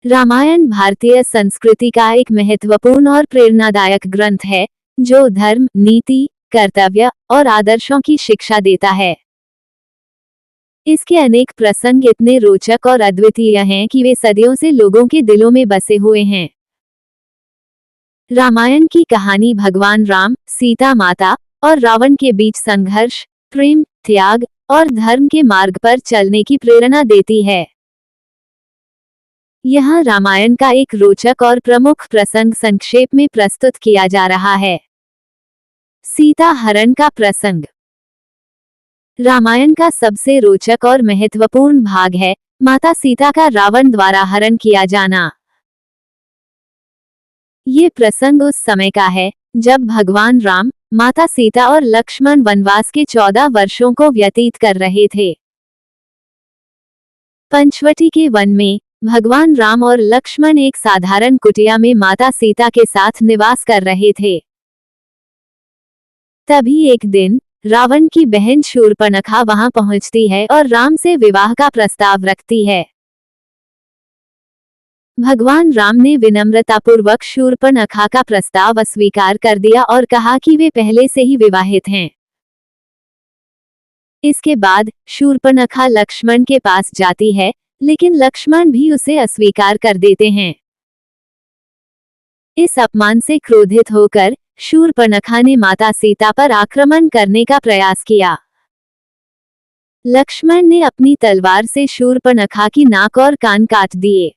रामायण भारतीय संस्कृति का एक महत्वपूर्ण और प्रेरणादायक ग्रंथ है, जो धर्म, नीति, कर्तव्य और आदर्शों की शिक्षा देता है। इसके अनेक प्रसंग इतने रोचक और अद्वितीय हैं कि वे सदियों से लोगों के दिलों में बसे हुए हैं। रामायण की कहानी भगवान राम, सीता माता और रावण के बीच संघर्ष, प्रेम, त्याग और धर्म के मार्ग पर चलने की प्रेरणा देती है। यहाँ रामायण का एक रोचक और प्रमुख प्रसंग संक्षेप में प्रस्तुत किया जा रहा है। सीता हरण का प्रसंग रामायण का सबसे रोचक और महत्वपूर्ण भाग है माता सीता का रावण द्वारा हरण किया जाना। ये प्रसंग उस समय का है जब भगवान राम, माता सीता और लक्ष्मण वनवास के 14 वर्षों को व्यतीत कर रहे थे। पंचवटी के वन में भगवान राम और लक्ष्मण एक साधारण कुटिया में माता सीता के साथ निवास कर रहे थे। तभी एक दिन रावण की बहन शूर्पणखा वहां पहुंचती है और राम से विवाह का प्रस्ताव रखती है। भगवान राम ने विनम्रतापूर्वक शूर्पणखा का प्रस्ताव अस्वीकार कर दिया और कहा कि वे पहले से ही विवाहित हैं। इसके बाद शूर्पणखा लक्ष्मण के पास जाती है, लेकिन लक्ष्मण भी उसे अस्वीकार कर देते हैं। इस अपमान से क्रोधित होकर शूर्पणखा ने माता सीता पर आक्रमण करने का प्रयास किया। लक्ष्मण ने अपनी तलवार से शूर्पणखा की नाक और कान काट दिए।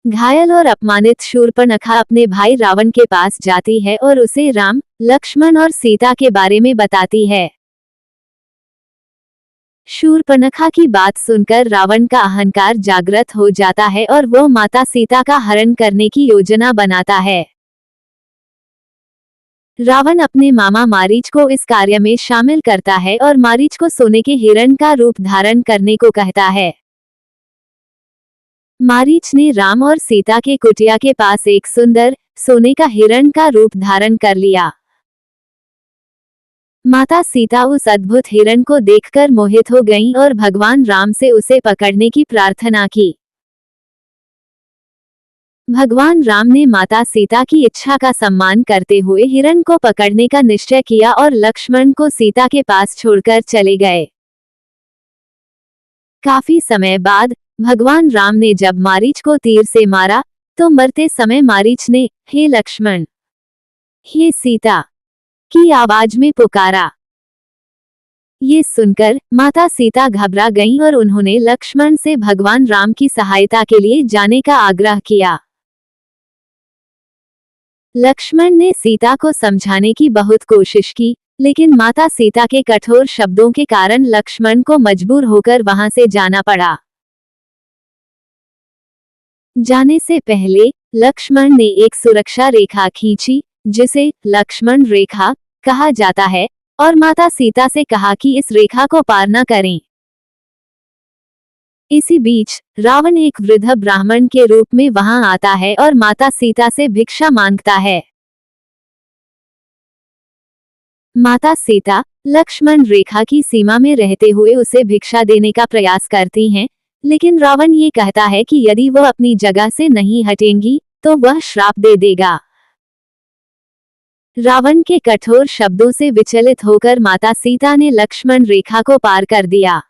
घायल और अपमानित शूर्पणखा अपने भाई रावण के पास जाती है और उसे राम, लक्ष्मण और सीता के बारे में बताती है। शूर्पणखा की बात सुनकर रावण का अहंकार जागृत हो जाता है और वो माता सीता का हरण करने की योजना बनाता है। रावण अपने मामा मारीच को इस कार्य में शामिल करता है और मारीच को सोने के हिरण का रूप धारण करने को कहता है। मारीच ने राम और सीता के कुटिया के पास एक सुंदर सोने का हिरण का रूप धारण कर लिया। माता सीता उस अद्भुत हिरण को देखकर मोहित हो गईं और भगवान राम से उसे पकड़ने की प्रार्थना की। भगवान राम ने माता सीता की इच्छा का सम्मान करते हुए हिरण को पकड़ने का निश्चय किया और लक्ष्मण को सीता के पास छोड़कर चले गए। काफी समय बाद भगवान राम ने जब मारीच को तीर से मारा, तो मरते समय मारीच ने हे लक्ष्मण, हे सीता की आवाज में पुकारा। ये सुनकर माता सीता घबरा गईं और उन्होंने लक्ष्मण से भगवान राम की सहायता के लिए जाने का आग्रह किया। लक्ष्मण ने सीता को समझाने की बहुत कोशिश की, लेकिन माता सीता के कठोर शब्दों के कारण लक्ष्मण को मजबूर होकर वहां से जाना पड़ा। जाने से पहले लक्ष्मण ने एक सुरक्षा रेखा खींची, जिसे लक्ष्मण रेखा कहा जाता है, और माता सीता से कहा कि इस रेखा को पार न करें। इसी बीच रावण एक वृद्ध ब्राह्मण के रूप में वहां आता है और माता सीता से भिक्षा मांगता है। माता सीता लक्ष्मण रेखा की सीमा में रहते हुए उसे भिक्षा देने का प्रयास करती हैं, लेकिन रावण ये कहता है कि यदि वह अपनी जगह से नहीं हटेंगी तो वह श्राप दे देगा। रावण के कठोर शब्दों से विचलित होकर माता सीता ने लक्ष्मण रेखा को पार कर दिया।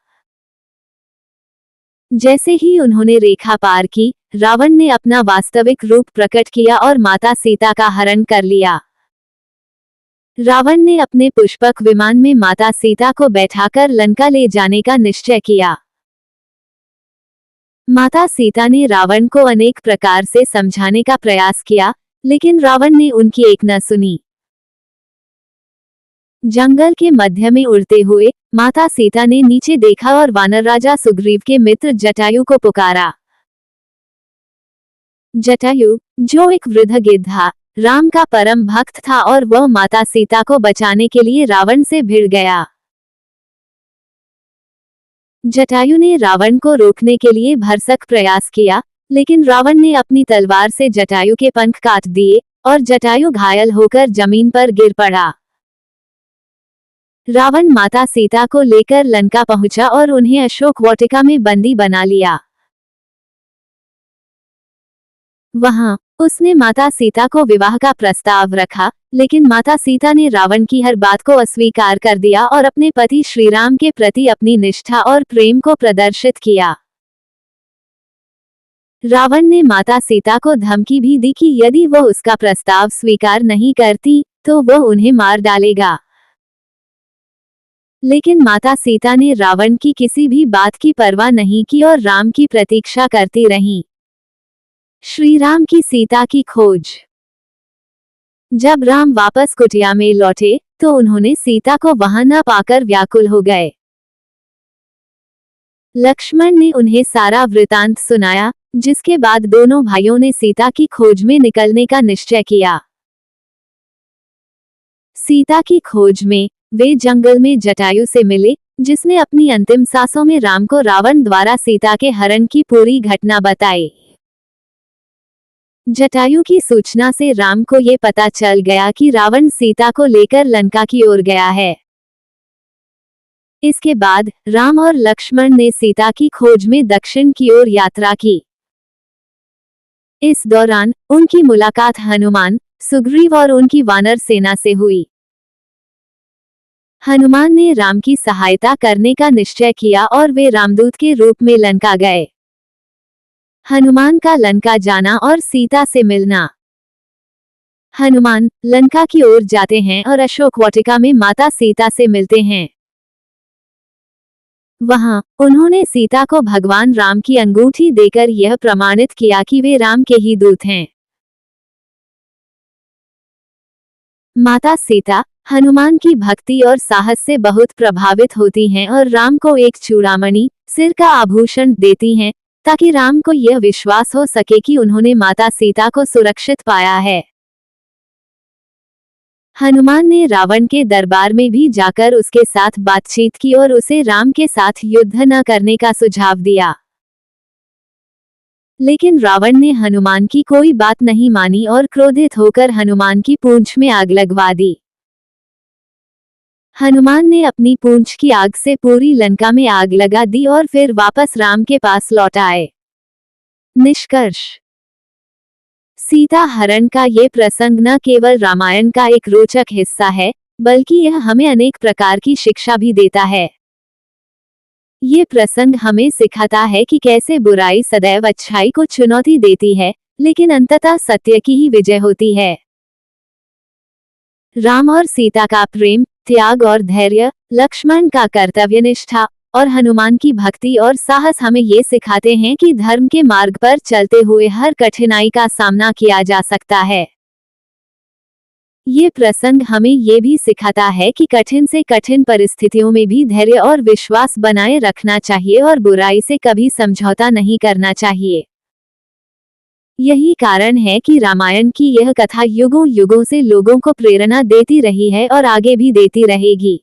जैसे ही उन्होंने रेखा पार की, रावण ने अपना वास्तविक रूप प्रकट किया और माता सीता का हरण कर लिया। रावण ने अपने पुष्पक विमान में माता सीता को बैठाकर लंका ले जाने का निश्चय किया। माता सीता ने रावण को अनेक प्रकार से समझाने का प्रयास किया, लेकिन रावण ने उनकी एक न सुनी। जंगल के मध्य में उड़ते हुए माता सीता ने नीचे देखा और वानर राजा सुग्रीव के मित्र जटायु को पुकारा। जटायु, जो एक वृद्ध गिद्ध राम का परम भक्त था, और वह माता सीता को बचाने के लिए रावण से भिड़ गया। जटायु ने रावण को रोकने के लिए भरसक प्रयास किया, लेकिन रावण ने अपनी तलवार से जटायु के पंख काट दिए और जटायु घायल होकर जमीन पर गिर पड़ा। रावण माता सीता को लेकर लंका पहुंचा और उन्हें अशोक वाटिका में बंदी बना लिया। वहां उसने माता सीता को विवाह का प्रस्ताव रखा, लेकिन माता सीता ने रावण की हर बात को अस्वीकार कर दिया और अपने पति श्रीराम के प्रति अपनी निष्ठा और प्रेम को प्रदर्शित किया। रावण ने माता सीता को धमकी भी दी कि यदि वो उसका प्रस्ताव स्वीकार नहीं करती तो वो उन्हें मार डालेगा। लेकिन माता सीता ने रावण की किसी भी बात की परवाह नहीं की और राम की प्रतीक्षा करती रहीं। श्री राम की सीता की खोज। जब राम वापस कुटिया में लौटे तो उन्होंने सीता को वहां न पाकर व्याकुल हो गए। लक्ष्मण ने उन्हें सारा वृतांत सुनाया, जिसके बाद दोनों भाइयों ने सीता की खोज में निकलने का निश्चय किया। सीता की खोज में वे जंगल में जटायु से मिले, जिसने अपनी अंतिम सांसों में राम को रावण द्वारा सीता के हरण की पूरी घटना बताई। जटायु की सूचना से राम को ये पता चल गया कि रावण सीता को लेकर लंका की ओर गया है। इसके बाद राम और लक्ष्मण ने सीता की खोज में दक्षिण की ओर यात्रा की। इस दौरान उनकी मुलाकात हनुमान, सुग्रीव और उनकी वानर सेना से हुई। हनुमान ने राम की सहायता करने का निश्चय किया और वे रामदूत के रूप में लंका गए। हनुमान का लंका जाना और सीता से मिलना। हनुमान लंका की ओर जाते हैं और अशोक वाटिका में माता सीता से मिलते हैं। वहां उन्होंने सीता को भगवान राम की अंगूठी देकर यह प्रमाणित किया कि वे राम के ही दूत हैं। माता सीता हनुमान की भक्ति और साहस से बहुत प्रभावित होती हैं और राम को एक चूड़ामणि, सिर का आभूषण देती हैं, ताकि राम को यह विश्वास हो सके कि उन्होंने माता सीता को सुरक्षित पाया है। हनुमान ने रावण के दरबार में भी जाकर उसके साथ बातचीत की और उसे राम के साथ युद्ध न करने का सुझाव दिया। लेकिन रावण ने हनुमान की कोई बात नहीं मानी और क्रोधित होकर हनुमान की पूंछ में आग लगवा दी। हनुमान ने अपनी पूंछ की आग से पूरी लंका में आग लगा दी और फिर वापस राम के पास लौट आए। निष्कर्ष। सीता हरण का ये प्रसंग न केवल रामायण का एक रोचक हिस्सा है, बल्कि यह हमें अनेक प्रकार की शिक्षा भी देता है। ये प्रसंग हमें सिखाता है कि कैसे बुराई सदैव अच्छाई को चुनौती देती है, लेकिन अंततः सत्य की ही विजय होती है। राम और सीता का प्रेम, त्याग और धैर्य, लक्ष्मण का कर्तव्यनिष्ठा और हनुमान की भक्ति और साहस हमें ये सिखाते हैं कि धर्म के मार्ग पर चलते हुए हर कठिनाई का सामना किया जा सकता है। ये प्रसंग हमें ये भी सिखाता है कि कठिन से कठिन परिस्थितियों में भी धैर्य और विश्वास बनाए रखना चाहिए और बुराई से कभी समझौता नहीं करना चाहिए। यही कारण है कि रामायण की यह कथा युगों युगों से लोगों को प्रेरणा देती रही है और आगे भी देती रहेगी।